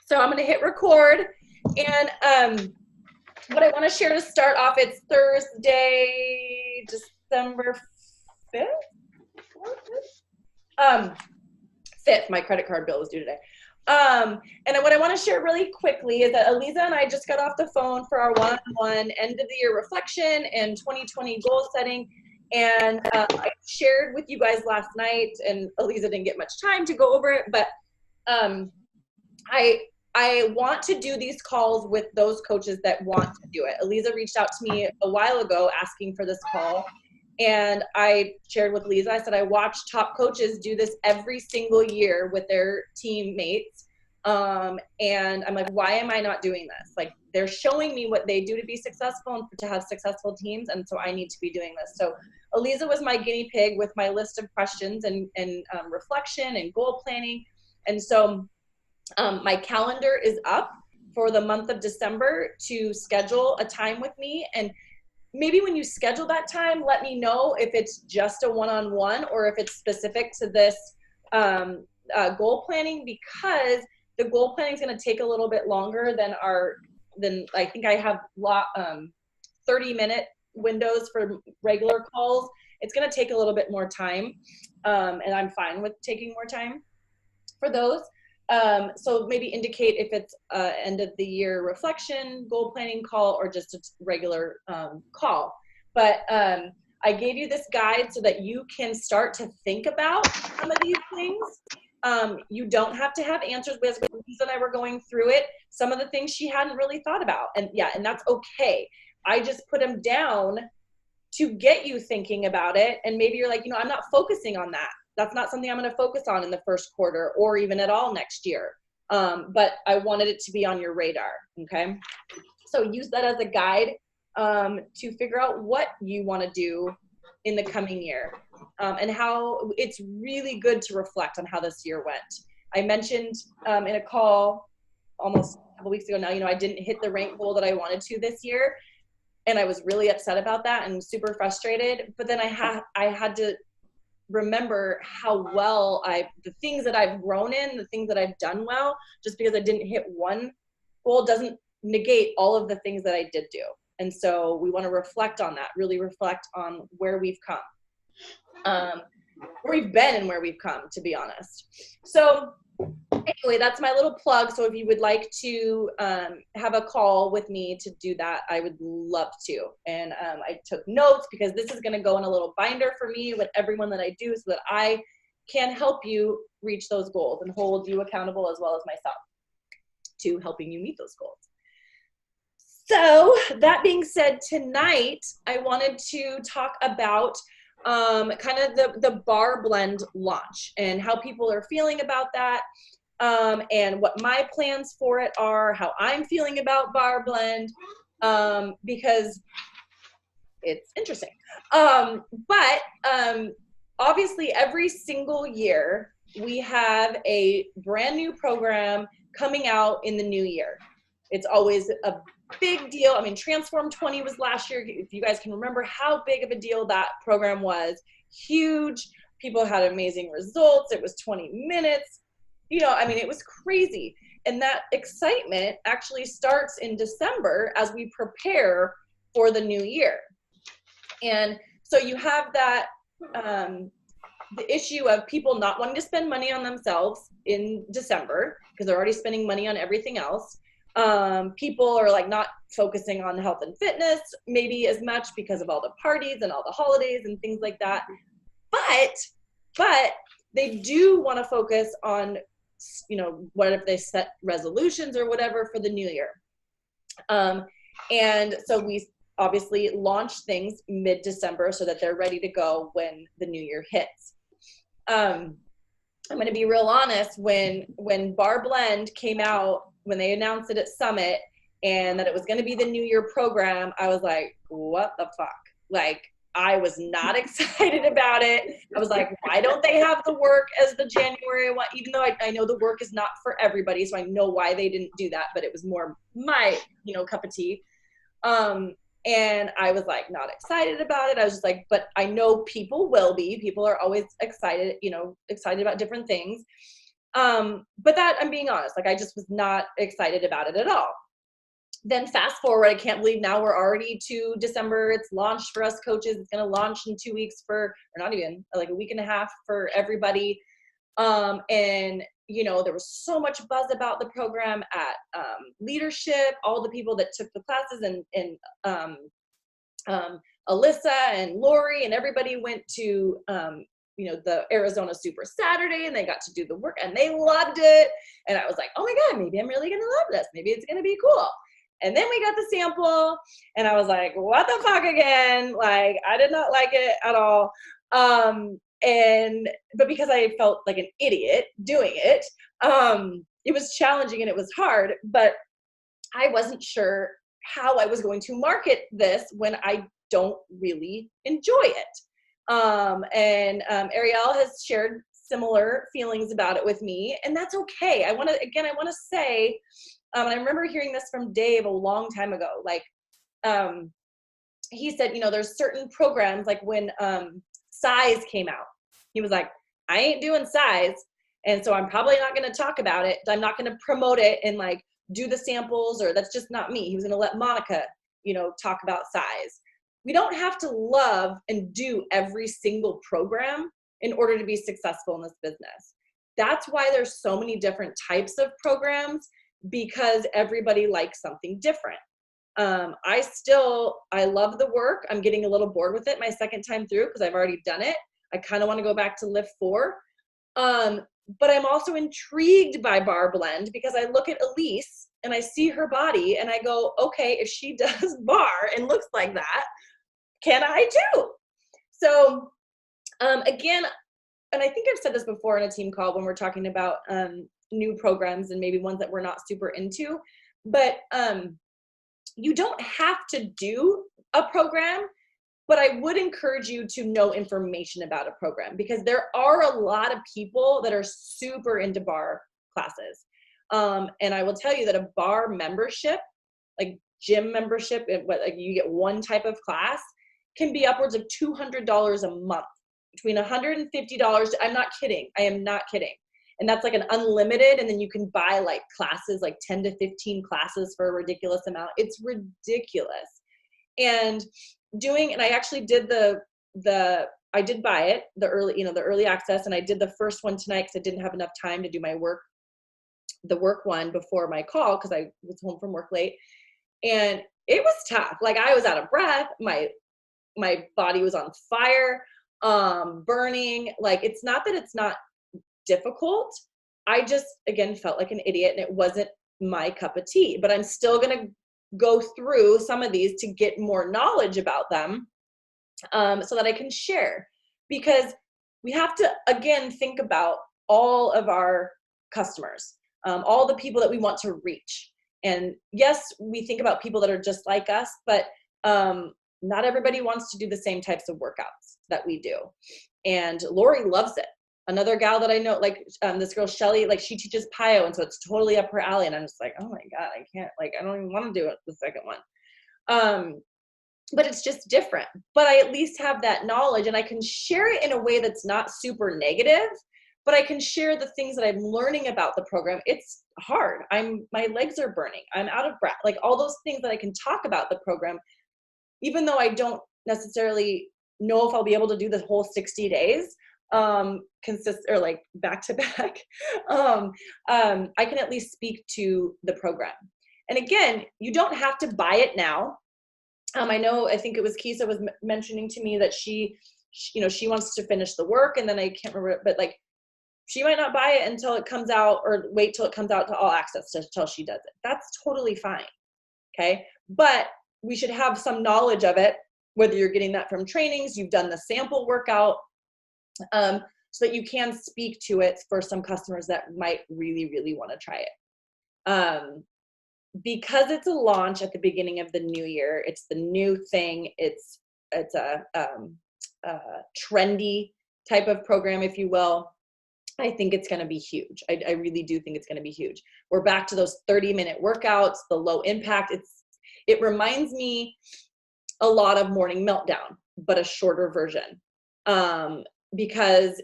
So I'm going to hit record. And what I want to share to start off, it's Thursday, December 5th? 5th. My credit card bill was due today. And what I want to share really quickly is that Eliza and I just got off the phone for our one-on-one end of the year reflection and 2020 goal setting. And I shared with you guys last night, and Eliza didn't get much time to go over it, but I want to do these calls with those coaches that want to do it. Eliza reached out to me a while ago asking for this call. And I shared with Lisa, I said, I watch top coaches do this every single year with their teammates. And I'm like, why am I not doing this? Like, they're showing me what they do to be successful and to have successful teams. And so I need to be doing this. So Eliza was my guinea pig with my list of questions and reflection and goal planning. And so my calendar is up for the month of December to schedule a time with me. And maybe when you schedule that time, let me know if it's just a one-on-one or if it's specific to this goal planning, because the goal planning is going to take a little bit longer than I think I have 30-minute windows for regular calls. It's going to take a little bit more time, and I'm fine with taking more time for those. So maybe indicate if it's end of the year reflection, goal planning call, or just a regular call. But I gave you this guide so that you can start to think about some of these things. You don't have to have answers. Lisa and I were going through it. Some of the things she hadn't really thought about. And that's okay. I just put them down to get you thinking about it. And maybe you're like, I'm not focusing on that. That's not something I'm going to focus on in the first quarter or even at all next year. But I wanted it to be on your radar. Okay. So use that as a guide to figure out what you want to do in the coming year, and how it's really good to reflect on how this year went. I mentioned in a call almost a couple weeks ago now, I didn't hit the rank goal that I wanted to this year. And I was really upset about that and super frustrated. But then I had to remember how well the things that I've grown in, the things that I've done well. Just because I didn't hit one goal doesn't negate all of the things that I did do. And so we want to reflect on that, really reflect on where we've come, where we've been and where we've come, to be honest. So anyway, that's my little plug. So if you would like to have a call with me to do that, I would love to. And I took notes because this is going to go in a little binder for me with everyone that I do so that I can help you reach those goals and hold you accountable as well as myself to helping you meet those goals. So that being said, tonight I wanted to talk about kind of the Barre blend launch and how people are feeling about that, and what my plans for it are, how I'm feeling about Barre blend, because it's interesting. But obviously every single year we have a brand new program coming out in the new year. It's always a big deal. I mean, Transform 20 was last year. If you guys can remember how big of a deal that program was, huge. People had amazing results. It was 20 minutes. It was crazy. And that excitement actually starts in December as we prepare for the new year. And so you have that, the issue of people not wanting to spend money on themselves in December because they're already spending money on everything else. People are like not focusing on health and fitness maybe as much because of all the parties and all the holidays and things like that. But they do want to focus on, what if they set resolutions or whatever for the new year. And so we obviously launch things mid-December so that they're ready to go when the new year hits. I'm going to be real honest, when Barre Blend came out, when they announced it at Summit and that it was going to be the New Year program, I was like, what the fuck? Like, I was not excited about it. I was like, why don't they have the work as the January one? Even though I know the work is not for everybody, so I know why they didn't do that, but it was more my, cup of tea. And I was like, not excited about it. I was just like, but I know people will be. People are always excited, excited about different things. But that, I'm being honest, like I just was not excited about it at all. Then fast forward, I can't believe now we're already to December. It's launched for us coaches. It's going to launch in 2 weeks or not even, like a week and a half for everybody. And you know, there was so much buzz about the program at leadership, all the people that took the classes, and Alyssa and Lori and everybody went to you know, the Arizona Super Saturday, and they got to do the work and they loved it. And I was like, oh my God, maybe I'm really gonna love this. Maybe it's gonna be cool. And then we got the sample and I was like, what the fuck again? Like, I did not like it at all. But because I felt like an idiot doing it, it was challenging and it was hard, but I wasn't sure how I was going to market this when I don't really enjoy it. Ariel has shared similar feelings about it with me, and that's okay. I want to say, and I remember hearing this from Dave a long time ago. Like, he said, you know, there's certain programs, like when Size came out, he was like, I ain't doing Size, and so I'm probably not going to talk about it. I'm not going to promote it and like do the samples, or that's just not me. He was going to let Monica, you know, talk about Size. We don't have to love and do every single program in order to be successful in this business. That's why there's so many different types of programs, because everybody likes something different. I love the work. I'm getting a little bored with it my second time through because I've already done it. I kind of want to go back to Lift 4. But I'm also intrigued by Barre Blend because I look at Elise and I see her body and I go, okay, if she does Barre and looks like that, can I too? So again, and I think I've said this before in a team call when we're talking about new programs and maybe ones that we're not super into, but you don't have to do a program, but I would encourage you to know information about a program, because there are a lot of people that are super into Barre classes. And I will tell you that a Barre membership, like gym membership, like you get one type of class, can be upwards of $200 a month, between $150. I'm not kidding. I am not kidding. And that's like an unlimited, and then you can buy like classes, like 10 to 15 classes for a ridiculous amount. It's ridiculous. And I actually did I did buy it, the early access, and I did the first one tonight because I didn't have enough time to do the work one before my call because I was home from work late. And it was tough. Like, I was out of breath. My body was on fire, burning. Like, it's not that it's not difficult. I just, again, felt like an idiot, and it wasn't my cup of tea. But I'm still going to go through some of these to get more knowledge about them, so that I can share. Because we have to, again, think about all of our customers, all the people that we want to reach. And yes, we think about people that are just like us, but not everybody wants to do the same types of workouts that we do. And Lori loves it. Another gal that I know, like this girl, Shelly, like she teaches PIO, and so it's totally up her alley. And I'm just like, oh my God, I can't, like, I don't even want to do it the second one. But it's just different. But I at least have that knowledge, and I can share it in a way that's not super negative, but I can share the things that I'm learning about the program. It's hard. My legs are burning. I'm out of breath. Like, all those things that I can talk about the program, even though I don't necessarily know if I'll be able to do the whole 60 days, or like back to back, I can at least speak to the program. And again, you don't have to buy it now. I think it was Kisa was mentioning to me that she wants to finish the work, and then I can't remember, but like, she might not buy it until it comes out, or wait till it comes out to all access till she does it. That's totally fine. Okay. But we should have some knowledge of it, whether you're getting that from trainings, you've done the sample workout, so that you can speak to it for some customers that might really, really want to try it. Because it's a launch at the beginning of the new year, it's the new thing. It's a trendy type of program, if you will. I think it's going to be huge. I really do think it's going to be huge. We're back to those 30-minute workouts, the low impact. It reminds me a lot of Morning Meltdown, but a shorter version, because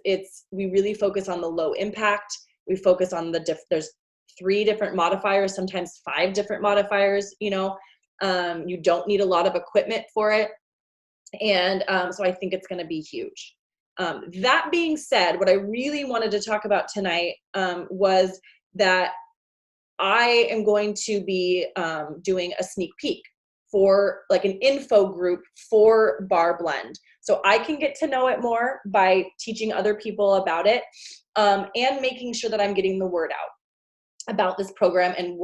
we really focus on the low impact. We focus on there's 3 different modifiers, sometimes 5 different modifiers, you don't need a lot of equipment for it. And so I think it's going to be huge. That being said, what I really wanted to talk about tonight was that I am going to be doing a sneak peek for like an info group for Barre Blend. So I can get to know it more by teaching other people about it, and making sure that I'm getting the word out about this program and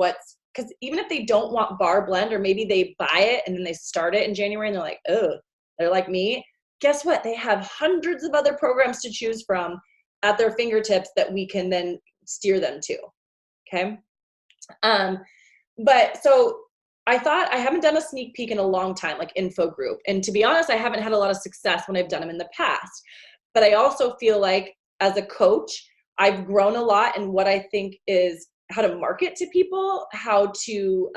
because even if they don't want Barre Blend, or maybe they buy it and then they start it in January and they're like, oh, they're like me. Guess what? They have hundreds of other programs to choose from at their fingertips that we can then steer them to. Okay. But so I thought, I haven't done a sneak peek in a long time, like info group. And to be honest, I haven't had a lot of success when I've done them in the past. But I also feel like as a coach, I've grown a lot in what I think is how to market to people, how to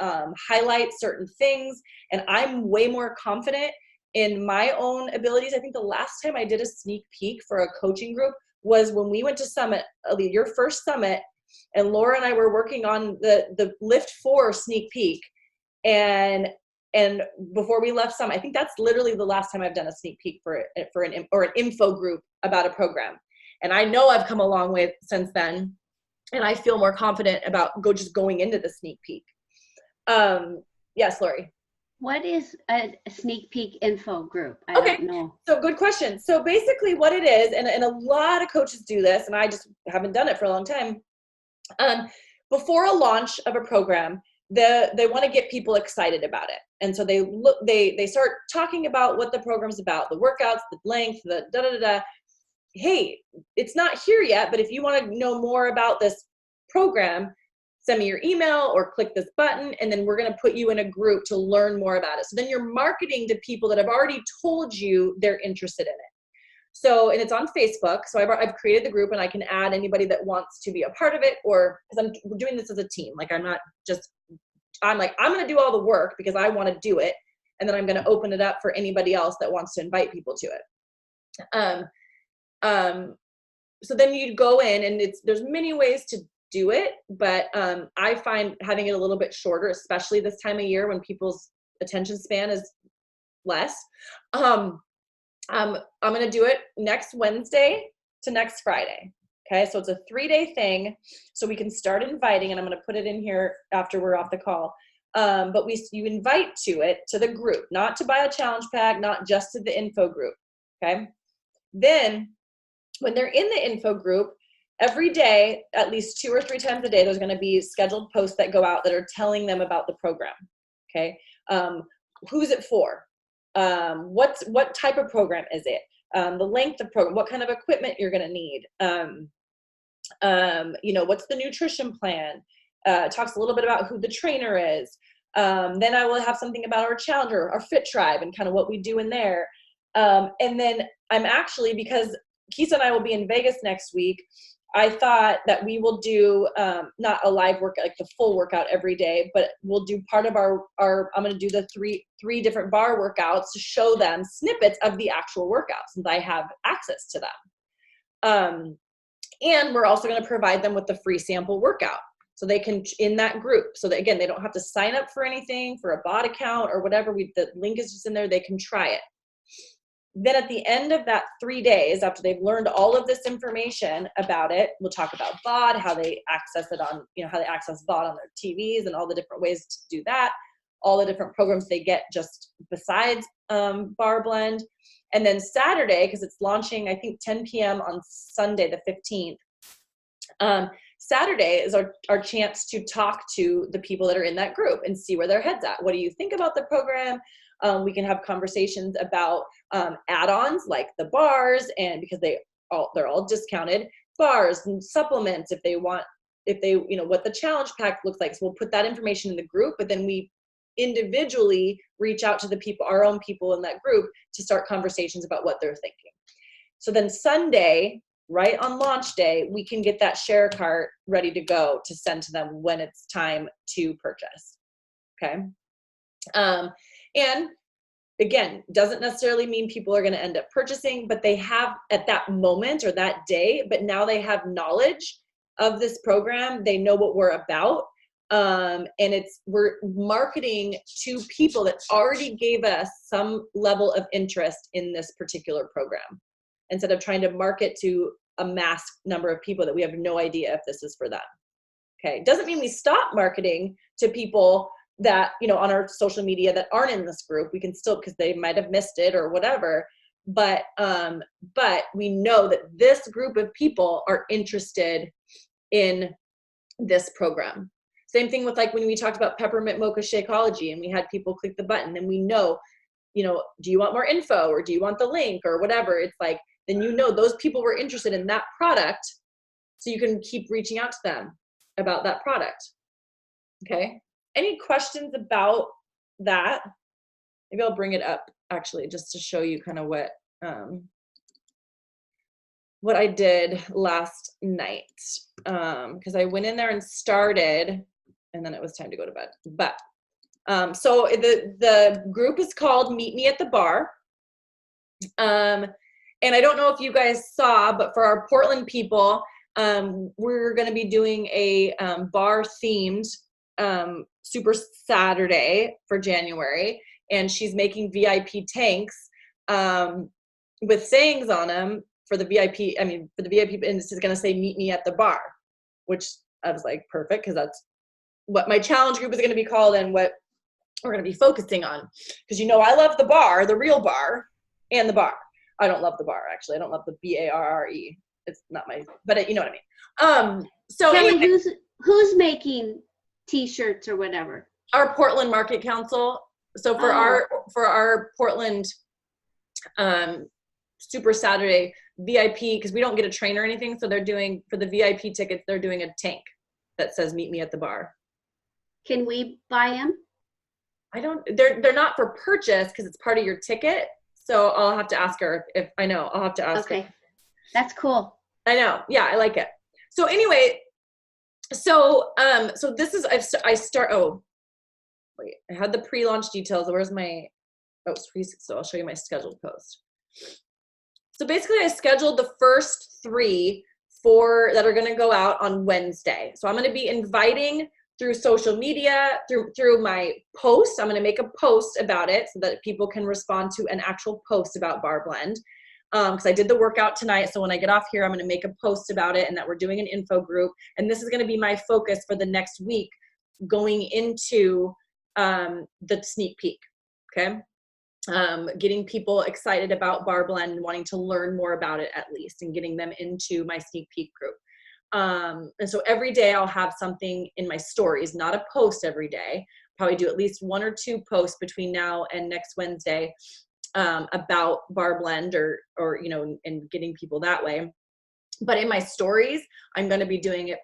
highlight certain things. And I'm way more confident in my own abilities. I think the last time I did a sneak peek for a coaching group was when we went to Summit, your first Summit, and Laura and I were working on the Lift 4 sneak peek. And before we left Summit, I think that's literally the last time I've done a sneak peek for an info group about a program. And I know I've come a long way since then, and I feel more confident about just going into the sneak peek. Yes, Lori. What is a sneak peek info group? I don't know. So good question. So basically what it is, and a lot of coaches do this, and I just haven't done it for a long time. Before a launch of a program, they want to get people excited about it. And so they start talking about what the program's about, the workouts, the length, the da-da-da-da. Hey, it's not here yet, but if you want to know more about this program, send me your email or click this button, and then we're going to put you in a group to learn more about it. So then you're marketing to people that have already told you they're interested in it. So, and it's on Facebook. So I've created the group, and I can add anybody that wants to be a part of it, or because I'm doing this as a team. Like I'm going to do all the work because I want to do it. And then I'm going to open it up for anybody else that wants to invite people to it. So then you go in, and there's many ways to do it, but I find having it a little bit shorter, especially this time of year when people's attention span is less. I'm going to do it next Wednesday to next Friday. Okay. So it's a 3-day thing. So we can start inviting, and I'm going to put it in here after we're off the call. But you invite to the group, not to buy a challenge pack, not just to the info group. Okay. Then when they're in the info group, every day, at least 2 or 3 times a day, there's going to be scheduled posts that go out that are telling them about the program. Okay. Who's it for? What type of program is it? The length of program, what kind of equipment you're going to need. What's the nutrition plan? Talks a little bit about who the trainer is. Then I will have something about our challenger, our fit tribe, and kind of what we do in there. And then I'm actually, because Keisha and I will be in Vegas next week, I thought that we will do not a live workout, like the full workout every day, but we'll do part of our I'm going to do the three different Barre workouts to show them snippets of the actual workouts, since I have access to them. And we're also going to provide them with the free sample workout, so they can, in that group, so that, again, they don't have to sign up for anything, for a bot account or whatever. The link is just in there. They can try it. Then at the end of that 3 days, after they've learned all of this information about it, we'll talk about BOD, how they access it on, how they access BOD on their TVs, and all the different ways to do that, all the different programs they get just besides Barre Blend. And then Saturday, because it's launching, I think 10 p.m. on Sunday, the 15th. Saturday is our chance to talk to the people that are in that group and see where their head's at. What do you think about the program? We can have conversations about add-ons like the bars, and because they're all discounted, bars and supplements if they what the challenge pack looks like. So we'll put that information in the group, but then we individually reach out to the people, our own people in that group, to start conversations about what they're thinking. So then Sunday, right on launch day, we can get that share cart ready to go to send to them when it's time to purchase. Okay. And again, doesn't necessarily mean people are going to end up purchasing, but they have at that moment or that day, but now they have knowledge of this program. They know what we're about. And we're marketing to people that already gave us some level of interest in this particular program, instead of trying to market to a mass number of people that we have no idea if this is for them. Okay. Doesn't mean we stop marketing to people that, you know, on our social media that aren't in this group. We can still, because they might have missed it or whatever. But we know that this group of people are interested in this program. Same thing with like when we talked about peppermint mocha Shakeology and we had people click the button, and we know, you know, do you want more info or do you want the link or whatever? It's like, then you know those people were interested in that product, so you can keep reaching out to them about that product. Okay. Any questions about that? Maybe I'll bring it up actually just to show you kind of what I did last night. Because I went in there and started, and then it was time to go to bed. But so the group is called Meet Me at the Bar. And I don't know if you guys saw, but for our Portland people, we're going to be doing a bar themed Super Saturday for January, and she's making VIP tanks with sayings on them for the VIP. I mean, for the VIP, and this is going to say "Meet me at the bar," which I was like, perfect, because that's what my challenge group is going to be called and what we're going to be focusing on. Because, you know, I love the bar, the real bar, and the bar. I don't love the bar, actually. I don't love the BARRE. It's not my, but you know what I mean. So Kelly, anyway, who's making T-shirts or whatever? our Portland Market Council. So for our Portland Super Saturday VIP, because we don't get a train or anything, so they're doing, for the VIP tickets, they're doing a tank that says "Meet me at the bar." Can we buy them? They're not for purchase because it's part of your ticket. So I'll have to ask her if I know. I'll have to ask her. Okay, that's cool. I know. Yeah, I like it. So anyway, so this is I had the pre-launch details. Where's my so I'll show you my scheduled post. So basically I scheduled the first 3 that are going to go out on Wednesday. So I'm going to be inviting through social media, through my post. I'm going to make a post about it so that people can respond to an actual post about Bar Blend. Because I did the workout tonight. So when I get off here, I'm going to make a post about it and that we're doing an info group. And this is going to be my focus for the next week going into the sneak peek. Okay. Getting people excited about Bar Blend and wanting to learn more about it at least, and getting them into my sneak peek group. And so every day I'll have something in my stories, not a post every day. Probably do at least 1 or 2 posts between now and next Wednesday about Bar Blend or you know, and getting people that way. But in my stories, I'm going to be doing it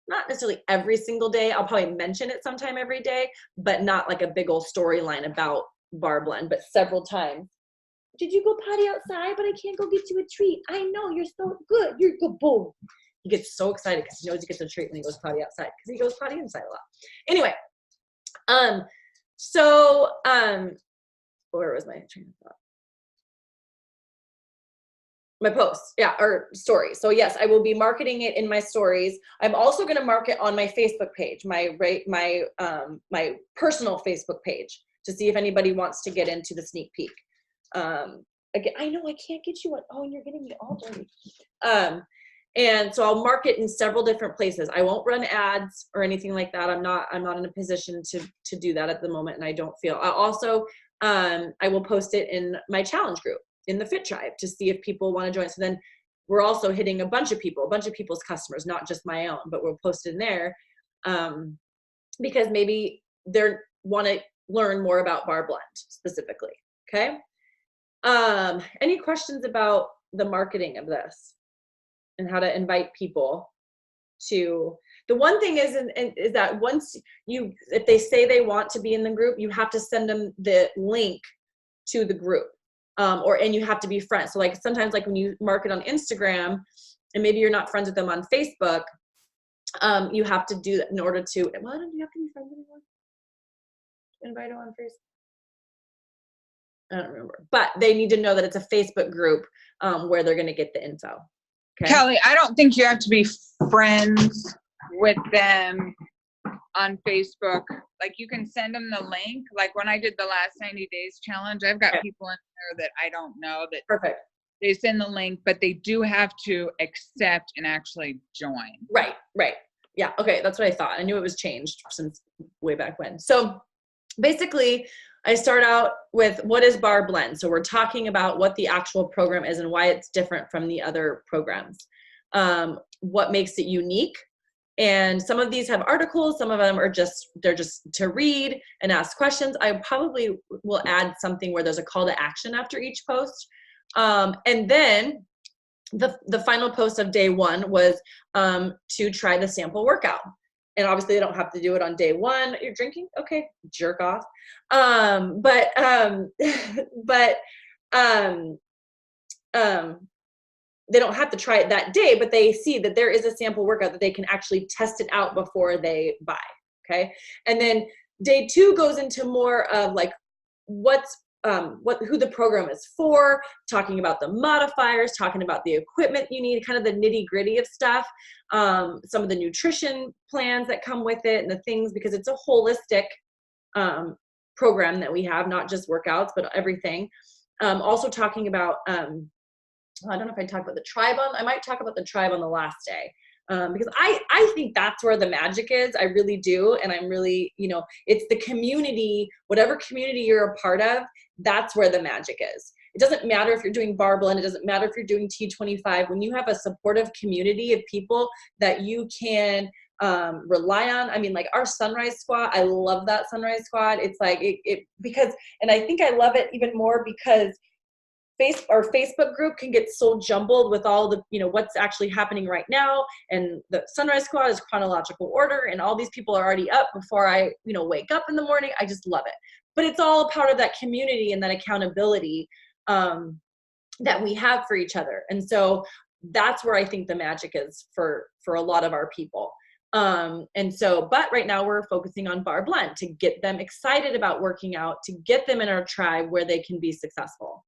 not necessarily every single day. I'll probably mention it sometime every day, but not like a big old storyline about Bar Blend, but several times. Did you go potty outside? But I can't go get you a treat. I know, you're so good. You're good. Boom. He gets so excited because he knows he gets a treat when he goes potty outside, because he goes potty inside a lot. Anyway, where was my train of thought? My posts, yeah, or stories. So yes, I will be marketing it in my stories. I'm also going to market on my Facebook page, my personal Facebook page, to see if anybody wants to get into the sneak peek. Again, I know I can't get you one. Oh, and you're getting me all dirty. And so I'll market in several different places. I won't run ads or anything like that. I'm not in a position to do that at the moment, and I don't feel. I also I will post it in my challenge group in the Fit Tribe to see if people want to join. So then we're also hitting a bunch of people's customers, not just my own, but we'll post in there because maybe they want to learn more about Bar Blend specifically. Okay. Any questions about the marketing of this and how to invite people to? The one thing is that once if they say they want to be in the group, you have to send them the link to the group, and you have to be friends. So like sometimes like when you market on Instagram and maybe you're not friends with them on Facebook, you have to do that in order to, well, do you have to be friends anymore? Invite them on Facebook? I don't remember, but they need to know that it's a Facebook group where they're going to get the info. Okay. Kelly, I don't think you have to be friends with them on Facebook. Like you can send them the link. Like when I did the last 90 days challenge, I've got people in there that I don't know that Perfect. they send the link, but they do have to accept and actually join. Right. Yeah. Okay. That's what I thought. I knew it was changed since way back when. So basically I start out with what is Barre Blend? So we're talking about what the actual program is and why it's different from the other programs. What makes it unique. And some of these have articles, some of them are they're just to read and ask questions. I probably will add something where there's a call to action after each post. And then the final post of day one was to try the sample workout. And obviously they don't have to do it on day one. You're drinking? Okay, jerk off. But they don't have to try it that day, but they see that there is a sample workout that they can actually test it out before they buy. Okay. And then day two goes into more of like who the program is for, talking about the modifiers, talking about the equipment you need, kind of the nitty gritty of stuff, some of the nutrition plans that come with it and the things, because it's a holistic program that we have, not just workouts, but everything. Also talking about, I don't know if I talk about the tribe I might talk about the tribe on the last day. Because I think that's where the magic is. I really do. And I'm really, it's the community, whatever community you're a part of, that's where the magic is. It doesn't matter if you're doing Barre Blend. It doesn't matter if you're doing T25. When you have a supportive community of people that you can rely on. I mean, like our Sunrise Squad, I love that Sunrise Squad. It's like because, and I think I love it even more because our Facebook group can get so jumbled with all the, what's actually happening right now. And the Sunrise Squad is chronological order and all these people are already up before I, wake up in the morning. I just love it. But it's all a part of that community and that accountability that we have for each other. And so that's where I think the magic is for a lot of our people. But right now we're focusing on Barre Blend to get them excited about working out, to get them in our tribe where they can be successful.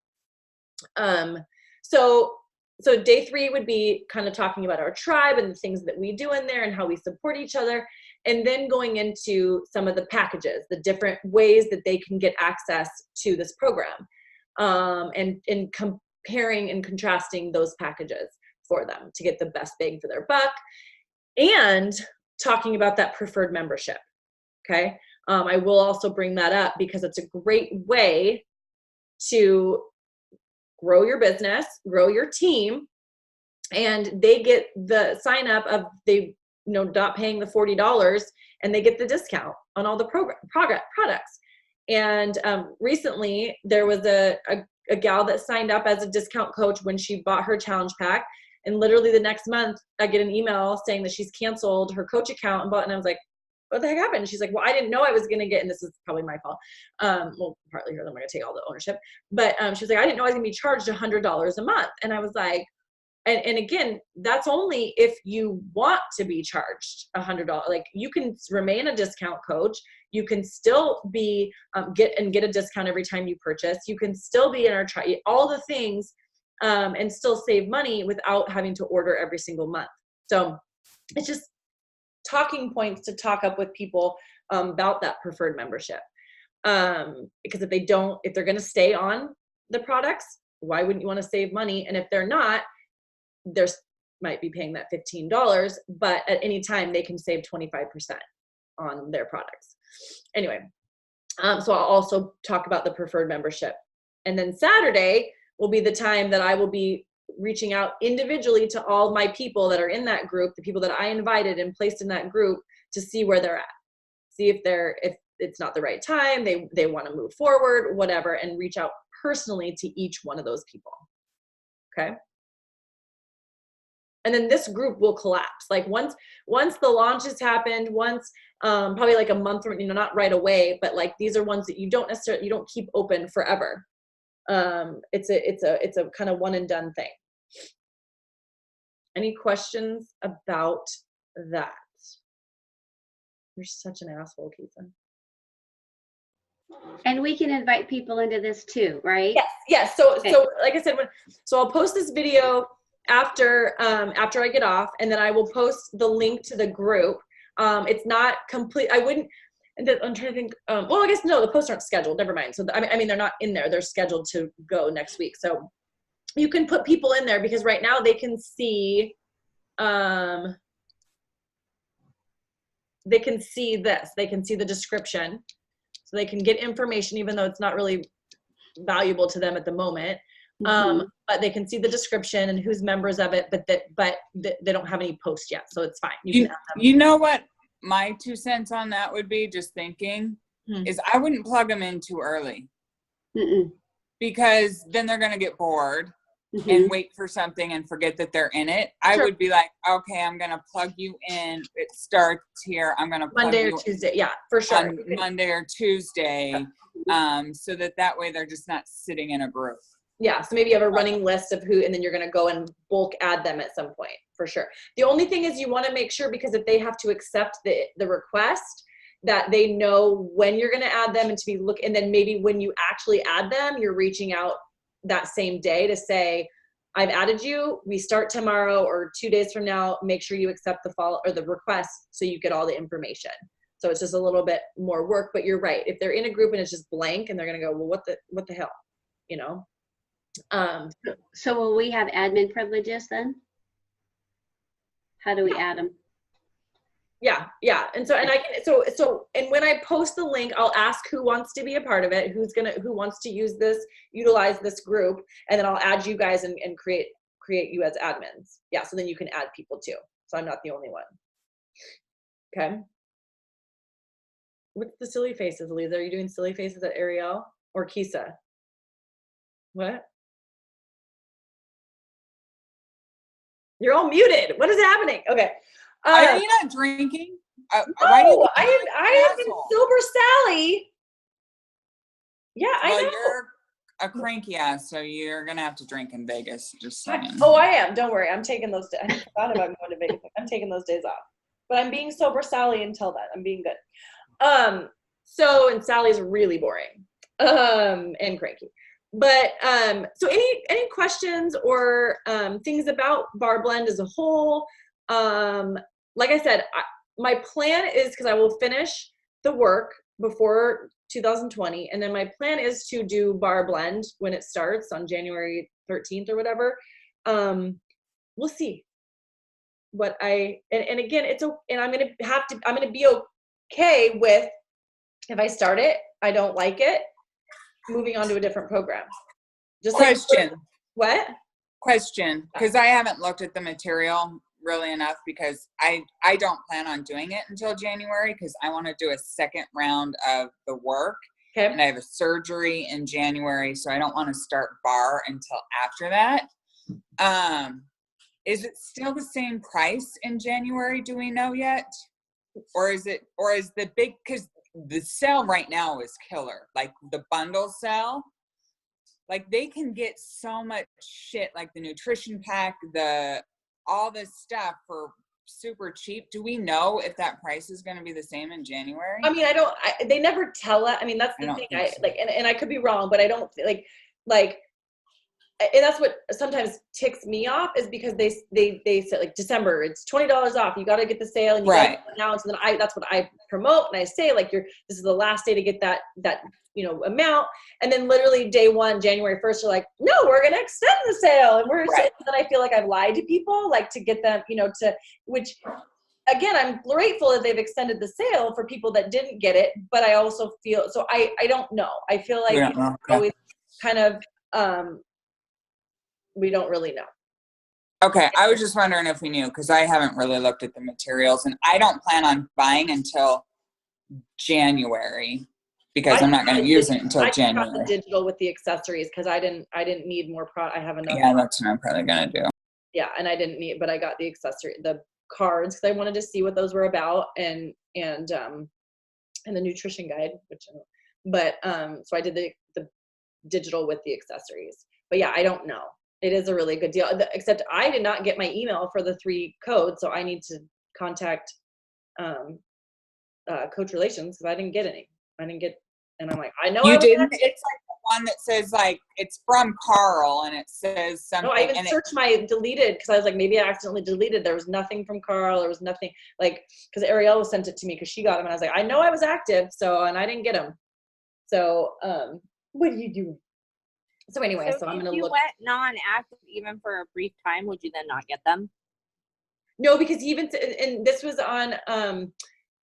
So day three would be kind of talking about our tribe and the things that we do in there and how we support each other. And then going into some of the packages, the different ways that they can get access to this program, and comparing and contrasting those packages for them to get the best bang for their buck, and talking about that preferred membership. Okay. I will also bring that up because it's a great way to grow your business, grow your team, and they get the sign up of not paying the $40 and they get the discount on all the products. And recently there was a gal that signed up as a discount coach when she bought her challenge pack. And literally the next month I get an email saying that she's canceled her coach account and I was like, what the heck happened? And she's like, well, I didn't know I was going to get, and this is probably my fault. Well, partly her, I'm going to take all the ownership, but she was like, I didn't know I was going to be charged $100 a month. And I was like, and again, that's only if you want to be charged $100. Like you can remain a discount coach. You can still be, get a discount every time you purchase. You can still be in our tribe, all the things, and still save money without having to order every single month. So it's just talking points to talk up with people about that preferred membership. Because if they're going to stay on the products, why wouldn't you want to save money? And if they're not, might be paying that $15, but at any time they can save 25% on their products. Anyway, so I'll also talk about the preferred membership. And then Saturday will be the time that I will be reaching out individually to all my people that are in that group, the people that I invited and placed in that group, to see where they're at, see if it's not the right time, they want to move forward, whatever, and reach out personally to each one of those people. Okay. And then this group will collapse. Like once the launch has happened, once probably like a month or, not right away, but like these are ones that you don't keep open forever. It's a kind of one and done thing. Any questions about that? You're such an asshole, Keitha. And we can invite people into this too, right? Yes. So like I said, so I'll post this video after I get off, and then I will post the link to the group. It's not complete. I wouldn't. I'm trying to think. Well, I guess no, the posts aren't scheduled. Never mind. So I mean, they're not in there. They're scheduled to go next week. So you can put people in there because right now they can see. They can see this. They can see the description, so they can get information, even though it's not really valuable to them at the moment. But they can see the description and who's members of it, but they don't have any posts yet, so it's fine. You know what my 2 cents on that would be, just thinking, is I wouldn't plug them in too early. Because then they're going to get bored and wait for something and forget that they're in it. I would be like, okay, I'm going to plug you in. It starts here. I'm going to plug Monday or Tuesday. Yeah, for sure. On Monday or Tuesday. So that way they're just not sitting in a group. Yeah, so maybe you have a running list of who, and then you're going to go and bulk add them at some point, for sure. The only thing is you want to make sure, because if they have to accept the request, that they know when you're going to add them, and to be and then maybe when you actually add them, you're reaching out that same day to say, I've added you, we start tomorrow or 2 days from now, make sure you accept the request so you get all the information. So it's just a little bit more work, but you're right. If they're in a group and it's just blank and they're going to go, well, what the hell, you know? So will we have admin privileges then? How do we add them? Yeah. And so, and I can, and when I post the link, I'll ask who wants to be a part of it, who wants to utilize this group. And then I'll add you guys and create you as admins. Yeah. So then you can add people too. So I'm not the only one. Okay. What's the silly faces, Lisa? Are you doing silly faces at Ariel or Kisa? What? You're all muted. What is happening? Okay. Are you not drinking? No, I have been sober Sally. Yeah, I know. You're a cranky ass, so you're gonna have to drink in Vegas. Just saying. I am. Don't worry. I'm taking those days. I forgot about going to Vegas. I'm taking those days off. But I'm being sober Sally until then. I'm being good. And Sally's really boring. And cranky. But so any questions or things about Bar Blend as a whole? Like I said, my plan is, because I will finish the work before 2020, and then my plan is to do Bar Blend when it starts on January 13th or whatever. We'll see what and again, I'm gonna be okay with, if I start it, I don't like it, moving on to a different program. Just question. What? Question, because I haven't looked at the material really enough, because I don't plan on doing it until January, because I want to do a second round of the work. Okay. And I have a surgery in January, so I don't want to start bar until after that. Is it still the same price in January? Do we know yet? Or is the big, because the sale right now is killer. Like the bundle sale, like they can get so much shit, like the nutrition pack, all this stuff for super cheap. Do we know if that price is going to be the same in January? I mean, they never tell us. I mean, that's the thing. And I could be wrong, but I don't like, and that's what sometimes ticks me off, is because they say like December, it's $20 off. You got to get the sale, and you got to announce. And then that's what I promote, and I say like, this is the last day to get that amount. And then literally day one, January 1st, you're like, no, we're going to extend the sale. And then I feel like I've lied to people, like to get them, which again, I'm grateful that they've extended the sale for people that didn't get it. But I also feel, so I don't know. I feel like it's always kind of, we don't really know. Okay. I was just wondering if we knew, because I haven't really looked at the materials, and I don't plan on buying until January, because I'm not going to use it until January. I got the digital with the accessories, because I didn't need more product. I have enough. Yeah, that's what I'm probably going to do. Yeah, and I didn't need, but I got the the cards, because I wanted to see what those were about, and the nutrition guide, so I did the digital with the accessories. But yeah, I don't know. It is a really good deal, except I did not get my email for the 3 codes, so I need to contact Coach Relations, because I didn't get any. And I'm like, I know you didn't. It's like one that says like it's from Carl and it says something. No, I even searched my deleted because I was like, maybe I accidentally deleted. There was nothing from Carl. There was nothing like, because Ariel sent it to me because she got them. And I was like, I know I was active. So, and I didn't get them. So, what are you doing? So anyway, so I'm going to look. If you went non-active even for a brief time, would you then not get them? No, because even, and this was on,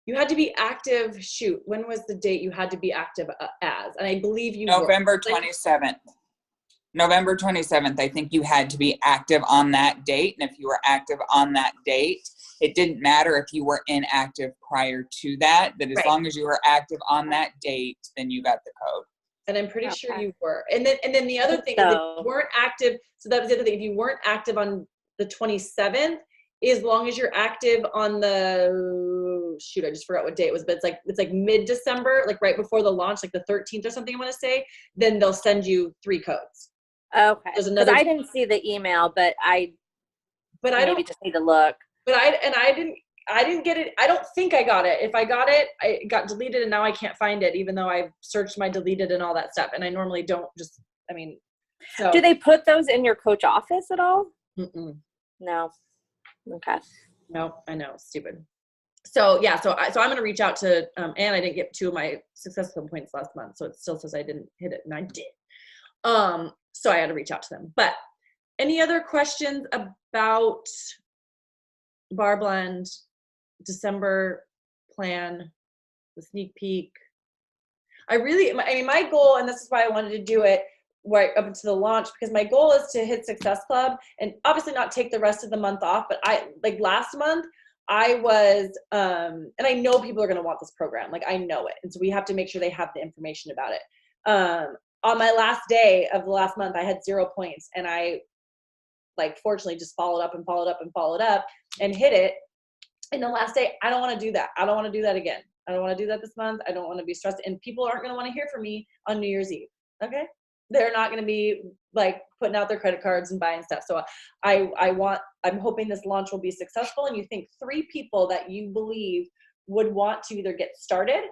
you had to be active. Shoot, when was the date you had to be active as? And I believe you November 27th. November 27th, I think you had to be active on that date. And if you were active on that date, it didn't matter if you were inactive prior to that, that as long as you were active on that date, then you got the code. And I'm pretty sure you were. And then the other thing is if you weren't active, so that was the other thing. If you weren't active on the 27th, as long as you're active on the, shoot, I just forgot what day it was, but it's like mid-December, like right before the launch, like the 13th or something I want to say, then they'll send you 3 codes. Okay. Because I didn't see the email, but I maybe just need to look. But I didn't get it. I don't think I got it. If I got it, it got deleted and now I can't find it, even though I've searched my deleted and all that stuff. And I normally don't just, so. Do they put those in your coach office at all? Mm-mm. No. Okay. No, I know, stupid. So yeah, so I'm going to reach out to, and I didn't get 2 of my successful points last month. So it still says I didn't hit it and I did. So I had to reach out to them. But any other questions about Barre Blend, December plan, the sneak peek? My goal, and this is why I wanted to do it right up into the launch, because my goal is to hit Success Club and obviously not take the rest of the month off. But like last month, I was, and I know people are going to want this program. Like I know it. And so we have to make sure they have the information about it. On my last day of the last month, I had 0 points, and I fortunately just followed up and hit it. And the last day, I don't want to do that. I don't want to do that again. I don't want to do that this month. I don't want to be stressed, and people aren't going to want to hear from me on New Year's Eve. Okay. They're not going to be putting out their credit cards and buying stuff. So I'm hoping this launch will be successful. And you think 3 people that you believe would want to either get started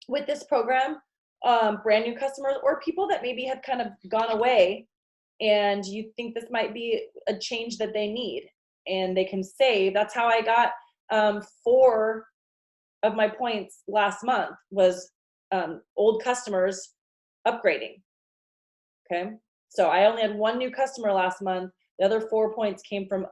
with this program, brand new customers, or people that maybe have kind of gone away and you think this might be a change that they need and they can save. That's how I got 4 of my points last month was old customers upgrading. Okay. So I only had 1 new customer last month. The other 4 points came from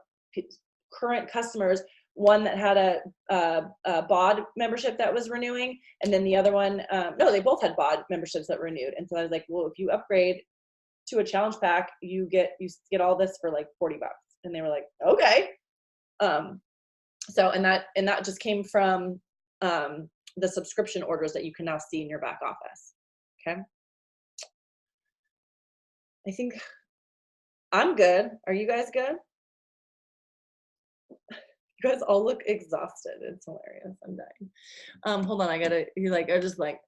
current customers. One that had a BOD membership that was renewing. And then the other one, no, they both had BOD memberships that renewed. And so I was like, well, if you upgrade to a challenge pack, you get all this for like $40. And they were like, okay. So, and that just came from the subscription orders that you can now see in your back office. Okay. I think I'm good. Are you guys good? You guys all look exhausted. It's hilarious. I'm dying. Hold on. I'm just like.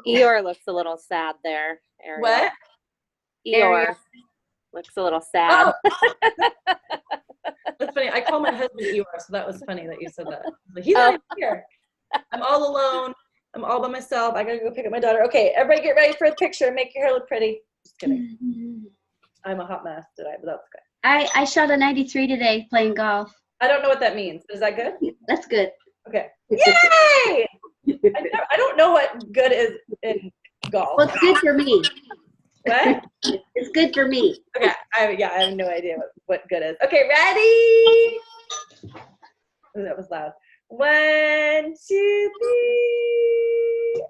Eeyore looks a little sad there. Ariel. What? Eeyore looks a little sad. Oh. That's funny. I call my husband Eeyore, so that was funny that you said that. Like, he's not here. I'm all alone. I'm all by myself. I gotta go pick up my daughter. Okay, everybody get ready for a picture. Make your hair look pretty. Just kidding. I'm a hot mess today, but that's good. I shot a 93 today playing golf. I don't know what that means. Is that good? That's good. Okay. Yay! I don't know what good is in golf. Well, it's good for me. What? It's good for me. Okay. I have no idea what good is. Okay, ready? Oh, that was loud. 1, 2, 3.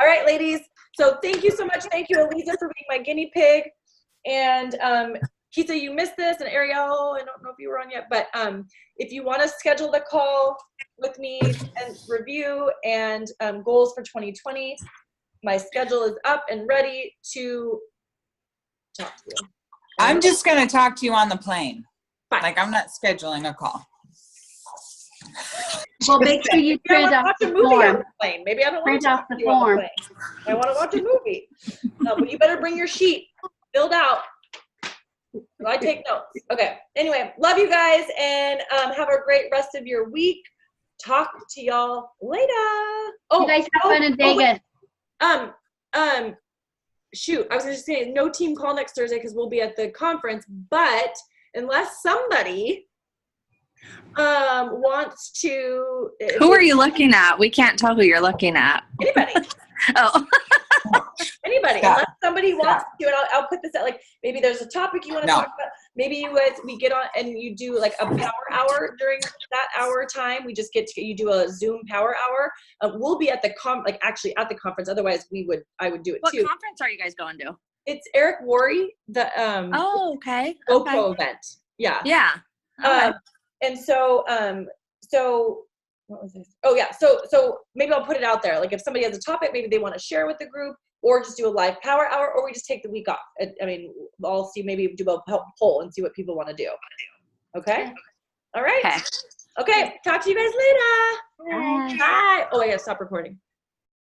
All right, ladies. So thank you so much. Thank you, Eliza, for being my guinea pig. And Keita, you missed this, and Ariel, I don't know if you were on yet, but if you want to schedule the call with me and review and goals for 2020, my schedule is up and ready to talk to you. I'm just going to talk to you on the plane. Fine. Like, I'm not scheduling a call. Well, make sure you print off the form. Maybe I don't want Print to off the form. I want to watch a movie. No, but you better bring your sheet filled out. I take notes. Okay. Anyway, love you guys, and have a great rest of your week. Talk to y'all later. You guys have fun in Vegas. shoot, I was just saying no team call next Thursday because we'll be at the conference, but unless somebody wants to. Who are you looking at? We can't tell who you're looking at. Anybody. Oh. Anybody. Unless somebody wants to, and I'll put this at, like, maybe there's a topic you want to talk about. Maybe you guys, we get on and you do like a power hour during that hour time. We just you do a Zoom power hour. We'll be at the actually at the conference. Otherwise I would do it too. What conference are you guys going to? It's Eric Worre, the Oh, okay. GoPro event. Yeah. Yeah. Okay. And so what was this? Oh yeah. So maybe I'll put it out there. Like if somebody has a topic, maybe they want to share with the group, or just do a live power hour, or we just take the week off. I mean, I'll see, maybe do a poll and see what people want to do. Okay. All right. Okay. Talk to you guys later. Bye. Bye. Oh, I gotta stop recording.